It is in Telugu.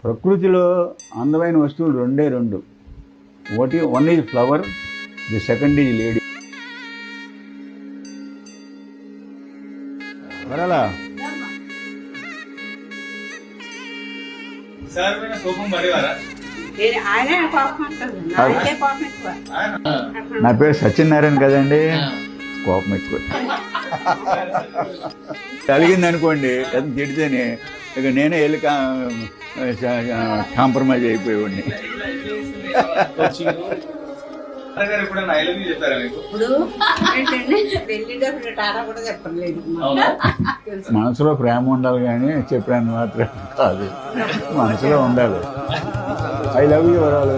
ప్రకృతిలో అందమైన వస్తువులు రెండే రెండు. One is flower, the second is lady. బరాలా నా పేరు సత్యనారాయణ కదండి. కోపం ఎక్కువ కలిగింది అనుకోండి, అది తిడితేనే ఇక నేనే వెళ్ళి కాంప్రమైజ్ అయిపోయేవాడిని. మనసులో ప్రేమ ఉండాలి కానీ చెప్పాను మాత్రం కాదు, మనసులో ఉండాలి. ఐ లవ్ యూ వరాలు.